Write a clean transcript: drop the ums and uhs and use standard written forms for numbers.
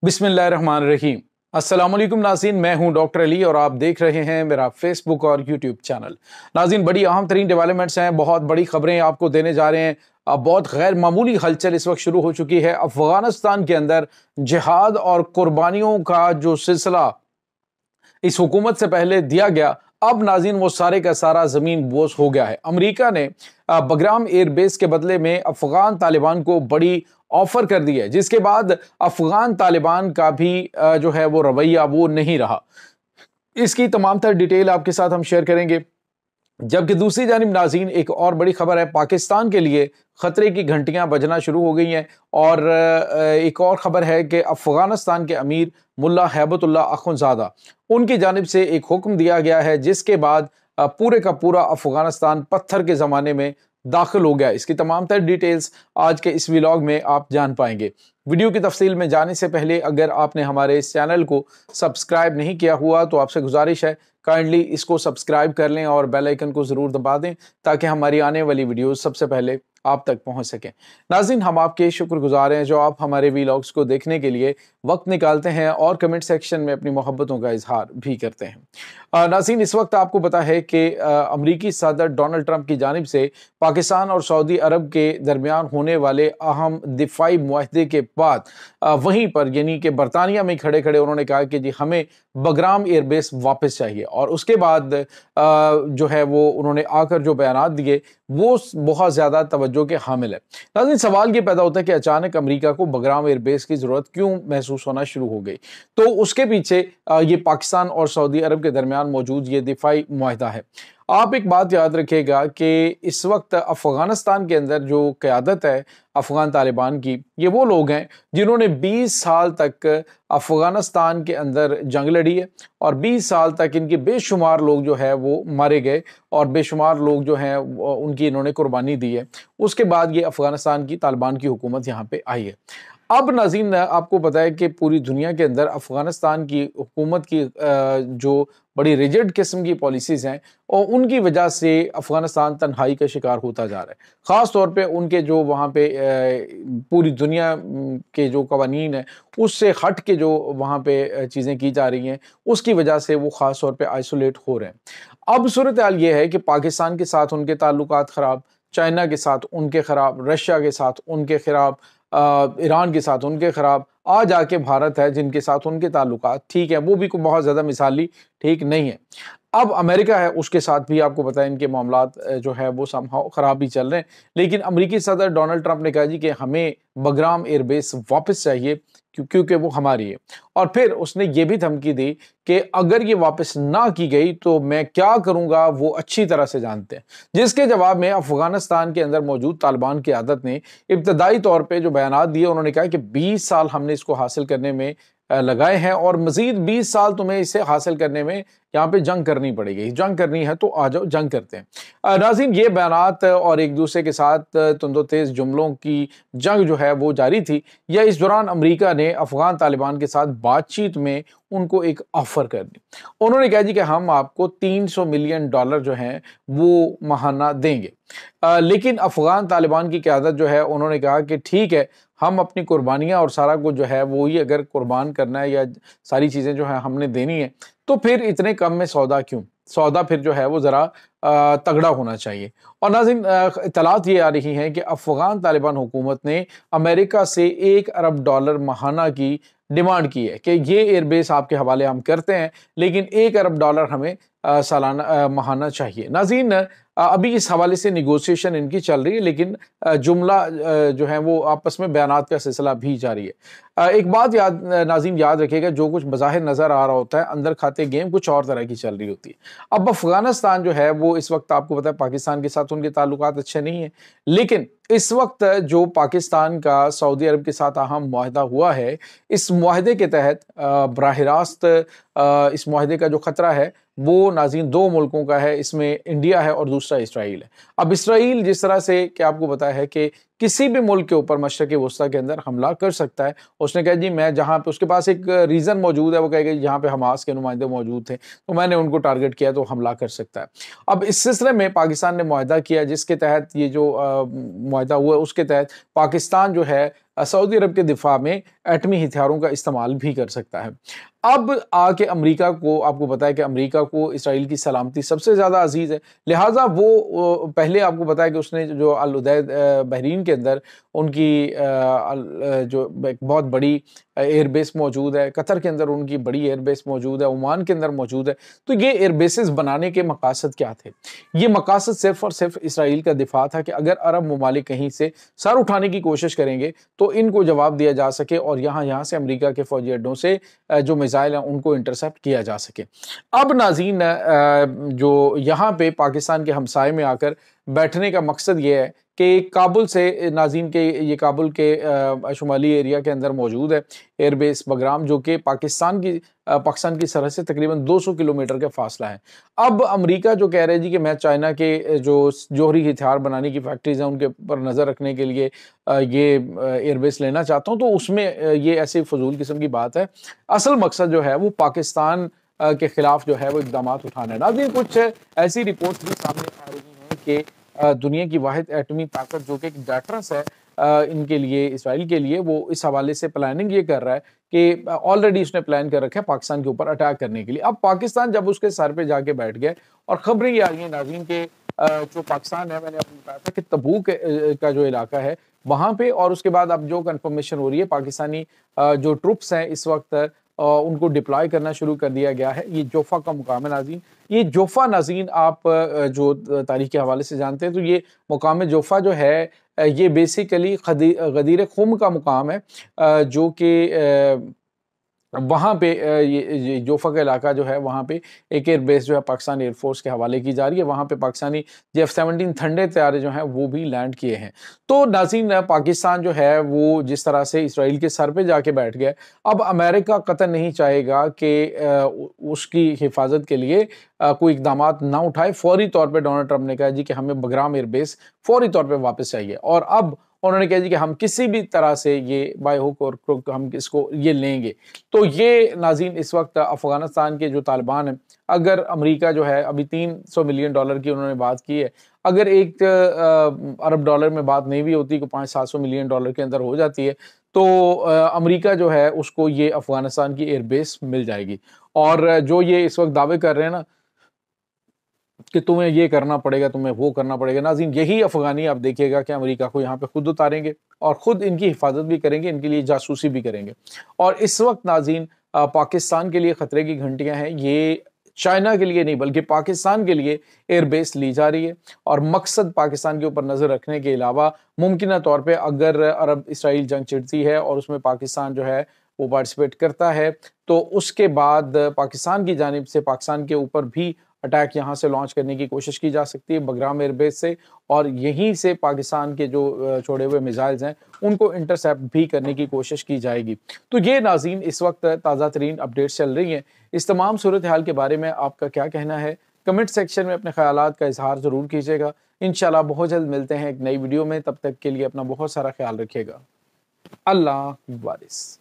बिस्मिल्लाहिर्रहमानिर्रहीम। अस्सलाम वालेकुम नाज़रीन, मैं हूं डॉक्टर अली और आप देख रहे हैं मेरा फेसबुक और यूट्यूब चैनल। नाज़रीन, बड़ी अहम तरीन डेवलपमेंट्स हैं, बहुत बड़ी खबरें आपको देने जा रहे हैं। बहुत गैर मामूली हलचल इस वक्त शुरू हो चुकी है। अफगानिस्तान के अंदर जिहाद और कुर्बानियों का जो सिलसिला इस हुकूमत से पहले दिया गया, अब नाज़रीन वो सारे का सारा ज़मीन बोझ हो गया है। अमेरिका ने बगराम एयरबेस के बदले में अफगान तालिबान को बड़ी ऑफर कर दी है, जिसके बाद अफगान तालिबान का भी जो है वो रवैया वो नहीं रहा। इसकी तमाम तर डिटेल आपके साथ हम शेयर करेंगे। जबकि दूसरी जानिब नाज़रीन एक और बड़ी खबर है, पाकिस्तान के लिए खतरे की घंटियां बजना शुरू हो गई हैं। और एक और खबर है कि अफगानिस्तान के अमीर मुल्ला हैबतुल्लाह अखुंज़ादा, उनकी जानिब से एक हुक्म दिया गया है, जिसके बाद पूरे का पूरा अफगानिस्तान पत्थर के ज़माने में दाखिल हो गया। इसकी तमाम तर डिटेल्स आज के इस व्लॉग में आप जान पाएंगे। वीडियो की तफसील में जाने से पहले अगर आपने हमारे इस चैनल को सब्सक्राइब नहीं किया हुआ तो आपसे गुजारिश है, काइंडली इसको सब्सक्राइब कर लें और बेल आइकन को ज़रूर दबा दें ताकि हमारी आने वाली वीडियोस सबसे पहले आप तक पहुंच सकें। नाज़रीन, हम आपके शुक्रगुजार हैं जो आप हमारे व्लॉग्स को देखने के लिए वक्त निकालते हैं और कमेंट सेक्शन में अपनी मोहब्बतों का इजहार भी करते हैं। नाज़रीन, इस वक्त आपको पता है कि अमरीकी सदर डोनाल्ड ट्रंप की जानिब से पाकिस्तान और सऊदी अरब के दरमियान होने वाले अहम दिफाई मुआहदे के बाद वहीं पर यानी कि बरतानिया में खड़े खड़े उन्होंने कहा कि जी हमें बगराम एयरबेस वापस चाहिए। और उसके बाद जो है वो उन्होंने आकर जो बयानात दिए वो बहुत ज़्यादा तवज्जो के हामिल है। नाज़रीन, सवाल ये पैदा होता है कि अचानक अमेरिका को बगराम एयरबेस की ज़रूरत क्यों महसूस होना शुरू हो गई। तो उसके पीछे ये पाकिस्तान और सऊदी अरब के दरमियान मौजूद ये दिफाई मुआहदा है। आप एक बात याद रखिएगा कि इस वक्त अफगानिस्तान के अंदर जो क़यादत है अफगान तालिबान की, ये वो लोग हैं जिन्होंने 20 साल तक अफगानिस्तान के अंदर जंग लड़ी है और 20 साल तक इनके बेशुमार लोग जो है वो मारे गए और बेशुमार लोग जो हैं उनकी इन्होंने कुर्बानी दी है। उसके बाद ये अफगानिस्तान की तालिबान की हुकूमत यहाँ पे आई है। अब नाज़रीन, आपको पता है कि पूरी दुनिया के अंदर अफगानिस्तान की हुकूमत की जो बड़ी रिजिड किस्म की पॉलिसीज़ हैं और उनकी वजह से अफगानिस्तान तन्हाई का शिकार होता जा रहा है। ख़ास तौर पे उनके जो वहाँ पे पूरी दुनिया के जो कवानीन है उससे हट के जो वहाँ पे चीज़ें की जा रही हैं, उसकी वजह से वो ख़ास तौर पे आइसोलेट हो रहे हैं। अब सूरत हाल ये है कि पाकिस्तान के साथ उनके ताल्लुकात ख़राब, चाइना के साथ उनके ख़राब, रशिया के साथ उनके ख़राब, ईरान के साथ उनके ख़राब, आज आके भारत है जिनके साथ उनके ताल्लुकात ठीक है, वो भी बहुत ज़्यादा मिसाली ठीक नहीं है। अब अमेरिका है, उसके साथ भी आपको पता है इनके मामलात जो है वो समहाउ ख़राब ही चल रहे हैं। लेकिन अमेरिकी सदर डोनाल्ड ट्रंप ने कहा जी कि हमें बगराम एयरबेस वापस चाहिए क्योंकि वो हमारी है। और फिर उसने ये भी धमकी दी कि अगर ये वापस ना की गई तो मैं क्या करूंगा वो अच्छी तरह से जानते हैं। जिसके जवाब में अफगानिस्तान के अंदर मौजूद तालिबान की आदत ने इब्तदाई तौर पे जो बयानात दिए, उन्होंने कहा कि 20 साल हमने इसको हासिल करने में लगाए हैं और मजीद 20 साल तुम्हें इसे हासिल करने में यहाँ पे जंग करनी पड़ेगी। जंग करनी है तो आ जाओ, जंग करते हैं। नाज़रीन, ये बयानात और एक दूसरे के साथ तुंदो तेज जुमलों की जंग जो है वो जारी थी। या इस दौरान अमेरिका ने अफगान तालिबान के साथ बातचीत में उनको एक ऑफर कर दी। उन्होंने कहा जी कि हम आपको $300 मिलियन जो हैं वो माहाना देंगे। लेकिन अफगान तालिबान की क़यादत जो है उन्होंने कहा कि ठीक है, हम अपनी कुर्बानियाँ और सारा कुछ जो है वो ही अगर कुर्बान करना है या सारी चीज़ें जो है हमने देनी है तो फिर इतने कम में सौदा क्यों? सौदा फिर जो है वो ज़रा तगड़ा होना चाहिए। और नाज़रीन, इत्तलात ये आ रही हैं कि अफगान तालिबान हुकूमत ने अमेरिका से $1 अरब माहाना की डिमांड की है कि ये एयरबेस आपके हवाले हम करते हैं, लेकिन $1 अरब हमें सालाना माहाना चाहिए। नाज़रीन, अभी इस हवाले से निगोशिएशन इनकी चल रही है, लेकिन जुमला जो है वो आपस में बयानात का सिलसिला भी जारी है। एक बात नाज़रीन याद रखिएगा, जो कुछ बज़ाहिर नज़र आ रहा होता है, अंदर खाते गेम कुछ और तरह की चल रही होती है। अब अफगानिस्तान जो है वो इस वक्त आपको पता है पाकिस्तान के साथ उनके ताल्लुकात अच्छे नहीं हैं, लेकिन इस वक्त जो पाकिस्तान का सऊदी अरब के साथ अहम मुआहदा हुआ है, इस मुआहदे के तहत बराह रास्त इस मुआहदे का जो खतरा है वो नाज़रीन 2 मुल्कों का है। इसमें इंडिया है और दूसरा इसराइल है। अब इसराइल जिस तरह से कि आपको पता है कि किसी भी मुल्क के ऊपर मशरक़ वस्ता के अंदर हमला कर सकता है। उसने कहा जी मैं जहाँ पे, उसके पास एक रीज़न मौजूद है, वो कहेगा जहाँ पे हमास के नुमाइंदे मौजूद थे तो मैंने उनको टारगेट किया तो हमला कर सकता है। अब इस सिलसिले में पाकिस्तान ने मुआहदा किया, जिसके तहत ये जो मुआहदा हुआ उसके तहत पाकिस्तान जो है सऊदी अरब के दिफा में एटमी हथियारों का इस्तेमाल भी कर सकता है। अब आके अमेरिका को, आपको पता है कि अमेरिका को इसराइल की सलामती सबसे ज़्यादा अजीज़ है, लिहाजा वो पहले आपको पता है कि उसने जो अल उदैद बहरीन के अंदर उनकी जो एक बहुत बड़ी एयर बेस मौजूद है, कतर के अंदर उनकी बड़ी एयर बेस मौजूद है, ओमान के अंदर मौजूद है। तो ये एयर बेसेस बनाने के मकासद क्या थे? ये मकासद सिर्फ और सिर्फ इसराइल का दिफा था कि अगर अरब ममालिक कहीं से सर उठाने की कोशिश करेंगे तो इनको जवाब दिया जा सके और यहाँ से अमेरिका के फौजी अड्डों से जो मिसाइल हैं उनको इंटरसेप्ट किया जा सके। अब नाज़रीन, जो यहाँ पे पाकिस्तान के हमसाये में आकर बैठने का मकसद ये है कि काबुल से, नाज़रीन के ये काबुल के शुमाली एरिया के अंदर मौजूद है एयरबेस बगराम, जो कि पाकिस्तान की सरहद से तकरीबन 200 किलोमीटर का फासला है। अब अमेरिका जो कह रहे हैं जी कि मैं चाइना के जो जोहरी हथियार बनाने की फैक्ट्रीज हैं उनके ऊपर नज़र रखने के लिए ये एयरबेस लेना चाहता हूँ, तो उसमें ये ऐसी फजूल किस्म की बात है। असल मकसद जो है वो पाकिस्तान के खिलाफ जो है वो इक़दाम उठाना है। नाज़रीन, कुछ ऐसी रिपोर्ट्स भी सामने आ रही हैं कि दुनिया की वाहिद एटमी ताकत जो कि एक डेटरेंस है इनके लिए, इसराइल के लिए, वो इस हवाले से प्लानिंग ये कर रहा है कि ऑलरेडी उसने प्लान कर रखा है पाकिस्तान के ऊपर अटैक करने के लिए। अब पाकिस्तान जब उसके सर पे जाके बैठ गए और खबरें ये आ रही हैं नाज़रीन के जो पाकिस्तान है, मैंने आपको बताया था कि तबूक का जो इलाका है वहाँ पे, और उसके बाद अब जो कंफर्मेशन हो रही है पाकिस्तानी जो ट्रुप्स हैं इस वक्त उनको डिप्लॉय करना शुरू कर दिया गया है। ये जोफा का मुकाम है नाज़रीन। ये जोफा नाज़रीन आप जो तारीख के हवाले से जानते हैं तो ये मुकाम जोफा जो है ये बेसिकली गदीर खुम का मुकाम है, जो कि वहाँ पे ये जोफा का इलाका जो है वहाँ पे एक एयर बेस जो है पाकिस्तान एयरफोर्स के हवाले की जा रही है। वहाँ पे पाकिस्तानी F-17 ठंडे तैयारे जो हैं वो भी लैंड किए हैं। तो नाज़रीन, पाकिस्तान जो है वो जिस तरह से इसराइल के सर पे जाके बैठ गया, अब अमेरिका कतई नहीं चाहेगा कि उसकी हिफाजत के लिए कोई इकदाम ना उठाए। फौरी तौर पर डोनाल्ड ट्रंप ने कहा जी कि हमें बगराम एयर बेस फौरी तौर पर वापस चाहिए, और अब उन्होंने कहा जी कि हम किसी भी तरह से ये बाय हुक और क्रुक हम इसको ये लेंगे। तो ये नाज़रीन इस वक्त अफगानिस्तान के जो तालिबान हैं, अगर अमेरिका जो है अभी $300 मिलियन की उन्होंने बात की है, अगर एक अरब डॉलर में बात नहीं भी होती कि $500-700 मिलियन के अंदर हो जाती है, तो अमेरिका जो है उसको ये अफगानिस्तान की एयरबेस मिल जाएगी। और जो ये इस वक्त दावे कर रहे हैं ना कि तुम्हें ये करना पड़ेगा, तुम्हें वो करना पड़ेगा, नाज़रीन यही अफगानी आप देखिएगा कि अमेरिका को यहाँ पे खुद उतारेंगे और ख़ुद इनकी हिफाजत भी करेंगे, इनके लिए जासूसी भी करेंगे। और इस वक्त नाज़रीन पाकिस्तान के लिए ख़तरे की घंटियाँ हैं। ये चाइना के लिए नहीं बल्कि पाकिस्तान के लिए एयरबेस ली जा रही है, और मकसद पाकिस्तान के ऊपर नज़र रखने के अलावा मुमकिन तौर पर अगर अरब इसराइल जंग छिड़ती है और उसमें पाकिस्तान जो है वो पार्टिसिपेट करता है, तो उसके बाद पाकिस्तान की जानिब से पाकिस्तान के ऊपर भी अटैक यहाँ से लॉन्च करने की कोशिश की जा सकती है बगराम एयरबेस से, और यहीं से पाकिस्तान के जो छोड़े हुए मिसाइल्स हैं उनको इंटरसेप्ट भी करने की कोशिश की जाएगी। तो ये नाज़रीन इस वक्त ताज़ा तरीन अपडेट्स चल रही हैं। इस तमाम सूरत हाल के बारे में आपका क्या कहना है? कमेंट सेक्शन में अपने ख्यालात का इजहार ज़रूर कीजिएगा। इंशाल्लाह बहुत जल्द मिलते हैं एक नई वीडियो में। तब तक के लिए अपना बहुत सारा ख्याल रखिएगा। अल्लाह वारिस।